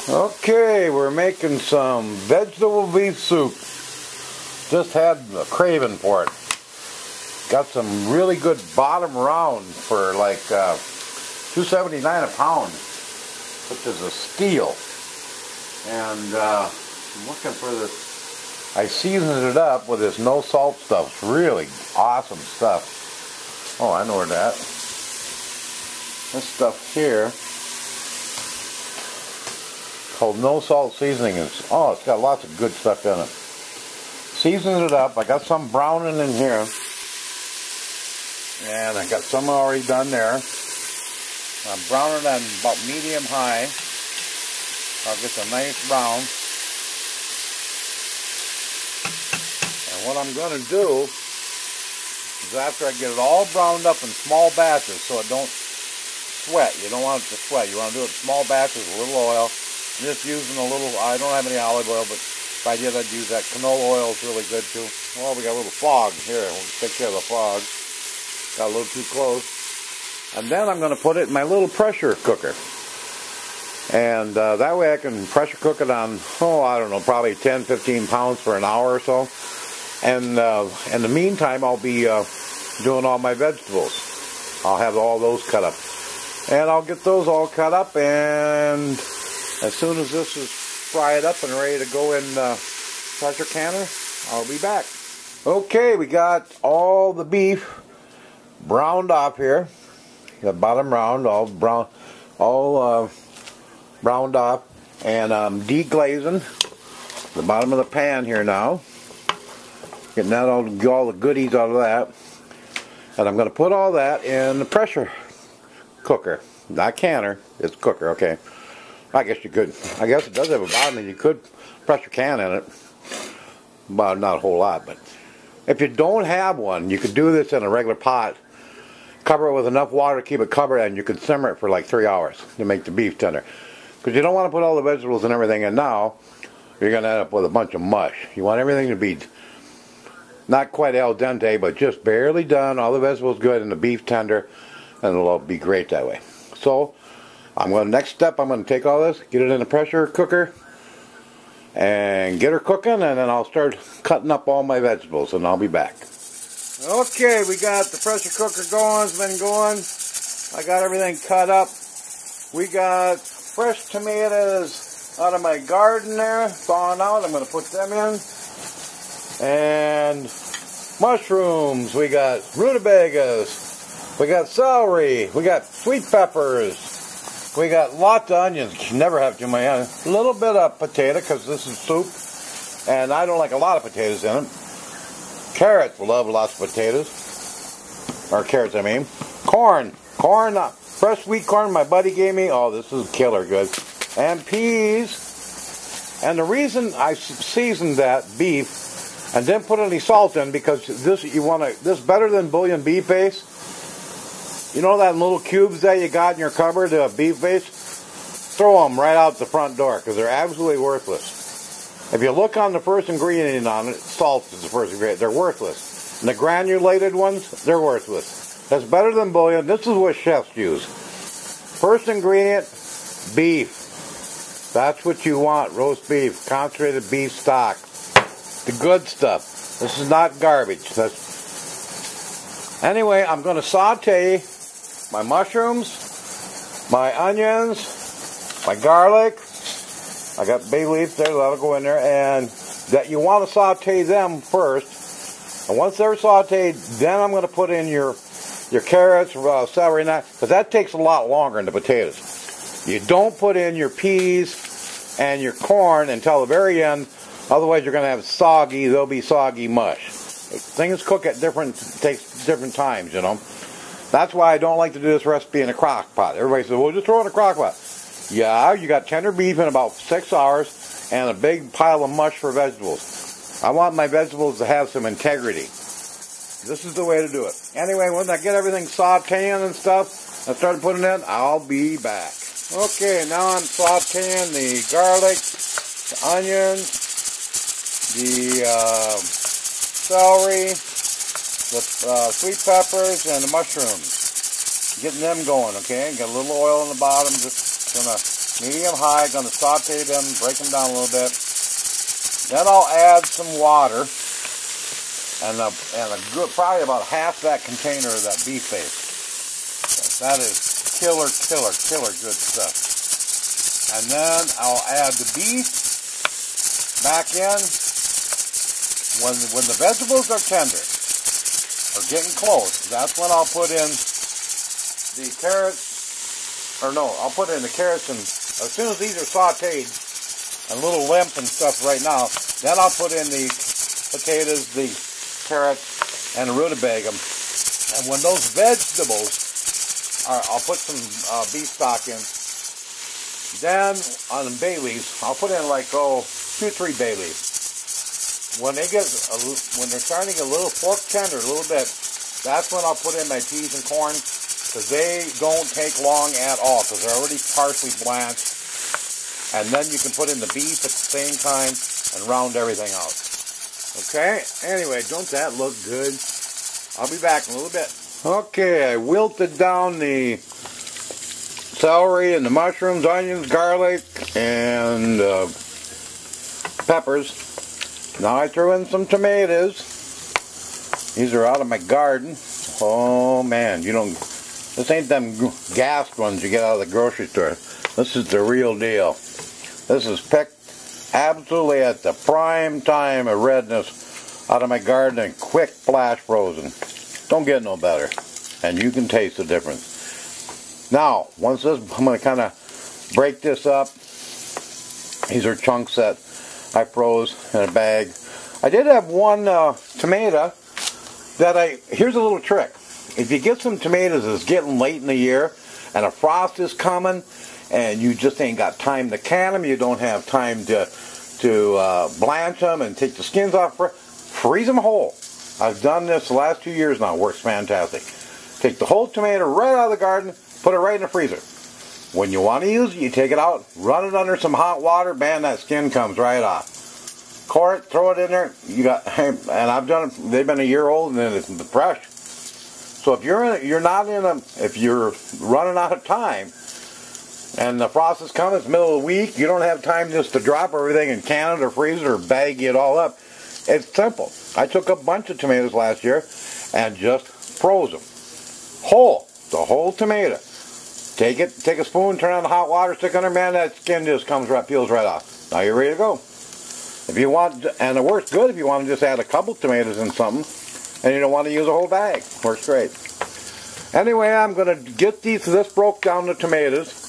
Okay, we're making some vegetable beef soup. Just had a craving for it. Got some really good bottom round for like $2.79 a pound, which is a steal. And I'm looking for this. I seasoned it up with this no salt stuff. It's really awesome stuff. Oh, I know where that. This stuff here, called no salt seasoning. It's got lots of good stuff in it. Seasoned it up. I got some browning in here, and I got some already done there. I'm browning on about medium high. I'll get a nice brown. And what I'm going to do is, after I get it all browned up in small batches so it don't sweat. You don't want it to sweat. You want to do it in small batches with a little oil. I'm just using a little, I don't have any olive oil, but if I did, I'd use that. Canola oil is really good too. Well, we got a little fog here. We'll take care of the fog. Got a little too close. And then I'm going to put it in my little pressure cooker. And that way I can pressure cook it on, I don't know, probably 10, 15 pounds for an hour or so. And in the meantime, I'll be doing all my vegetables. I'll have all those cut up. And I'll get those all cut up, and as soon as this is fried up and ready to go in the pressure canner, I'll be back. Okay, we got all the beef browned off here. The bottom round, all browned off, and I'm deglazing the bottom of the pan here now. Getting that all the goodies out of that. And I'm going to put all that in the pressure cooker. Not canner, it's cooker, okay. I guess you could. I guess it does have a bottom and you could pressure can in it. But not a whole lot. But if you don't have one, you could do this in a regular pot. Cover it with enough water to keep it covered, and you could simmer it for like 3 hours to make the beef tender. Because you don't want to put all the vegetables and everything in now. You're going to end up with a bunch of mush. You want everything to be not quite al dente, but just barely done. All the vegetables good and the beef tender, and it'll be great that way. So, next step, I'm going to take all this, get it in the pressure cooker, and get her cooking, and then I'll start cutting up all my vegetables, and I'll be back. Okay, we got the pressure cooker going. It's been going. I got everything cut up. We got fresh tomatoes out of my garden there, thawing out. I'm going to put them in. And mushrooms. We got rutabagas. We got celery. We got sweet peppers. We got lots of onions. You never have too many onions. A little bit of potato, because this is soup. And I don't like a lot of potatoes in it. Carrots. Love lots of potatoes. Or carrots, I mean. Corn. Fresh sweet corn my buddy gave me. Oh, this is killer good. And peas. And the reason I seasoned that beef and didn't put any salt in, because this better than bouillon beef base. You know that little cubes that you got in your cupboard, the beef base? Throw them right out the front door, because they're absolutely worthless. If you look on the first ingredient on it, salt is the first ingredient. They're worthless. And the granulated ones, they're worthless. That's better than bouillon. This is what chefs use. First ingredient, beef. That's what you want, roast beef, concentrated beef stock. The good stuff. This is not garbage. Anyway, I'm going to saute my mushrooms, my onions, my garlic. I got bay leaves there, that'll go in there, and that you want to saute them first. And once they're sauteed, then I'm going to put in your carrots, celery, and that, because that takes a lot longer than the potatoes. You don't put in your peas and your corn until the very end, otherwise you're going to have they'll be soggy mush. Things cook at takes different times, you know. That's why I don't like to do this recipe in a crock pot. Everybody says, well, just throw it in a crock pot. Yeah, you got tender beef in about 6 hours and a big pile of mush for vegetables. I want my vegetables to have some integrity. This is the way to do it. Anyway, when I get everything sauteing and stuff, I start putting it in, I'll be back. Okay, now I'm sauteing the garlic, the onions, the celery, the sweet peppers, and the mushrooms. Getting them going, okay? Got a little oil on the bottom, just gonna medium-high. Going to saute them, break them down a little bit. Then I'll add some water, and a good, probably about half that container of that beef base. That is killer good stuff. And then I'll add the beef back in when the vegetables are tender or getting close. That's when I'll put in the carrots, or no, I'll put in the carrots, and as soon as these are sauteed and a little limp and stuff right now, then I'll put in the potatoes, the carrots, and the rutabaga. And when those vegetables are, I'll put some beef stock in. Then on the bay leaves, I'll put in like 2-3 bay leaves. When they get when they're starting to get a little fork tender, a little bit, that's when I'll put in my peas and corn, because they don't take long at all, because they're already partially blanched. And then you can put in the beef at the same time and round everything out. Okay, anyway, don't that look good? I'll be back in a little bit. Okay, I wilted down the celery and the mushrooms, onions, garlic, and peppers. Now I threw in some tomatoes. These are out of my garden. Oh man, this ain't them gassed ones you get out of the grocery store. This is the real deal. This is picked absolutely at the prime time of redness out of my garden and quick flash frozen. Don't get no better. And you can taste the difference. Now, once this, I'm going to kind of break this up. These are chunks that I froze in a bag. I did have one tomato that here's a little trick. If you get some tomatoes that's getting late in the year and a frost is coming, and you just ain't got time to can them, you don't have time to blanch them and take the skins off, freeze them whole. I've done this the last 2 years now. It works fantastic. Take the whole tomato right out of the garden, put it right in the freezer. When you want to use it, you take it out, run it under some hot water, bam, that skin comes right off. Core it, throw it in there. You got, and I've done it. They've been a year old and then it's fresh. So if if you're running out of time, and the frost is coming, it's the middle of the week, you don't have time just to drop everything and can it or freeze it or bag it all up. It's simple. I took a bunch of tomatoes last year and just froze them. Whole. The whole tomato. Take a spoon, turn on the hot water, stick under, man, that skin just peels right off. Now you're ready to go. If you want, and it works good if you want to just add a couple tomatoes in something, and you don't want to use a whole bag. Works great. Anyway, I'm going to get this broke down to tomatoes.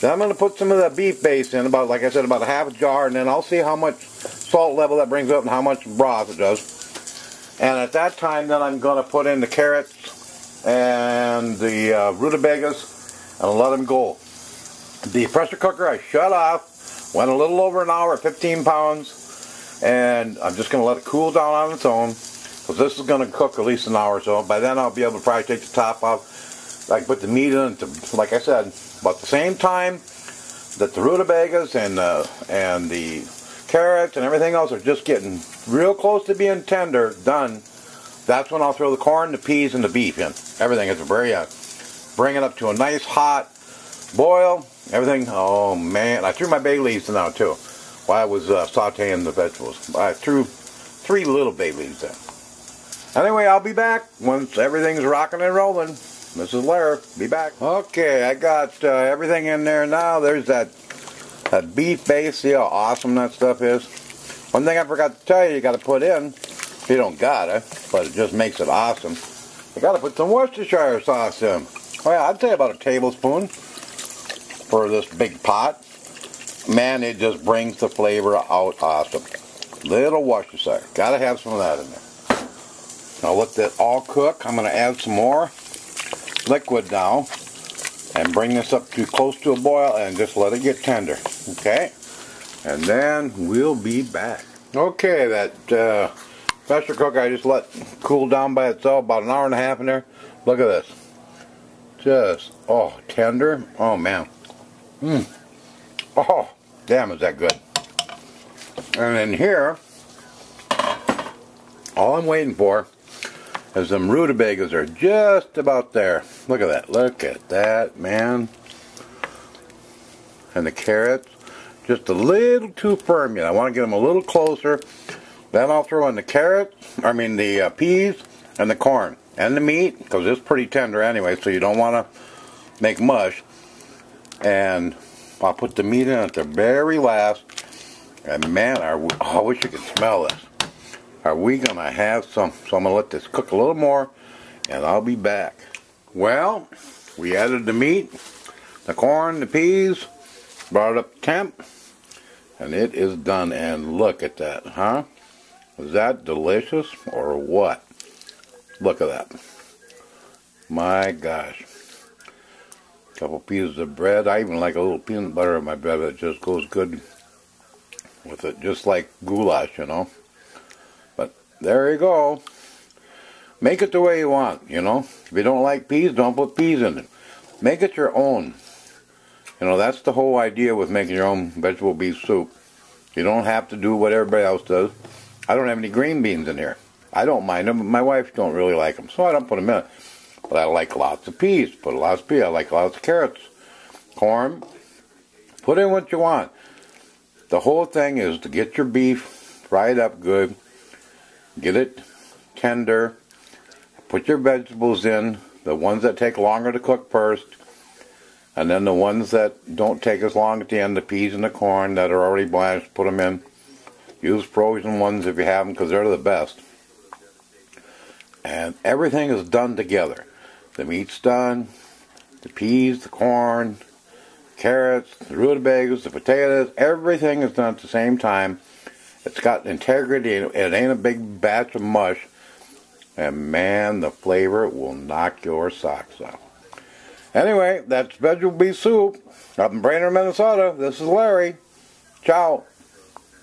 Then I'm going to put some of the beef base in, like I said, about a half a jar, and then I'll see how much salt level that brings up and how much broth it does. And at that time, then I'm going to put in the carrots and the rutabagas and let them go. The pressure cooker I shut off, went a little over an hour, 15 pounds, and I'm just going to let it cool down on its own, because this is going to cook at least an hour or so. By then I'll be able to probably take the top off. I put the meat in it, like I said, about the same time that the rutabagas and the carrots and everything else are just getting real close to being tender, done. That's when I'll throw the corn, the peas, and the beef in. Everything at the very end. Bring it up to a nice hot boil. Everything, oh man. I threw my bay leaves in now too while I was sauteing the vegetables. I threw 3 little bay leaves in. Anyway, I'll be back once everything's rocking and rolling. This is Larry. Be back. Okay, I got everything in there now. There's that beef base. See how awesome that stuff is? One thing I forgot to tell you, you got to put in, you don't gotta, but it just makes it awesome. You got to put some Worcestershire sauce in. Oh yeah, I'd say about a tablespoon for this big pot. Man, it just brings the flavor out awesome. Little Worcestershire. Got to have some of that in there. Now let that all cook. I'm going to add some more liquid now and bring this up to close to a boil and just let it get tender. Okay? And then we'll be back. Okay, that pressure cooker I just let cool down by itself, about an hour and a half in there. Look at this. Just, oh, tender. Oh, man. Oh, damn, is that good. And in here, all I'm waiting for is them rutabagas are just about there. Look at that. Look at that, man. and the carrots just a little too firm yet. I want to get them a little closer. Then I'll throw in the the peas and the corn and the meat, because it's pretty tender anyway, so you don't want to make mush. And I'll put the meat in at the very last. And man, I wish you could smell this. Are we going to have some? So I'm going to let this cook a little more, and I'll be back. Well, we added the meat, the corn, the peas, brought it up to temp, and it is done. And look at that, huh? Was that delicious or what? Look at that. My gosh. A couple pieces of bread. I even like a little peanut butter in my bread. It just goes good with it, just like goulash, you know. But there you go. Make it the way you want, you know. If you don't like peas, don't put peas in it. Make it your own. You know, that's the whole idea with making your own vegetable beef soup. You don't have to do what everybody else does. I don't have any green beans in here. I don't mind them, but my wife don't really like them, so I don't put them in. But I like lots of peas. Put lots of peas. I like lots of carrots. Corn. Put in what you want. The whole thing is to get your beef fried up good. Get it tender. Put your vegetables in. The ones that take longer to cook first. And then the ones that don't take as long at the end, the peas and the corn that are already blanched, put them in. Use frozen ones if you have them, because they're the best. And everything is done together. The meat's done, the peas, the corn, carrots, the rutabagas, the potatoes, everything is done at the same time. It's got integrity, it ain't a big batch of mush. And man, the flavor will knock your socks off. Anyway, that's vegetable beef soup. Up in Brainerd, Minnesota. This is Larry. Ciao.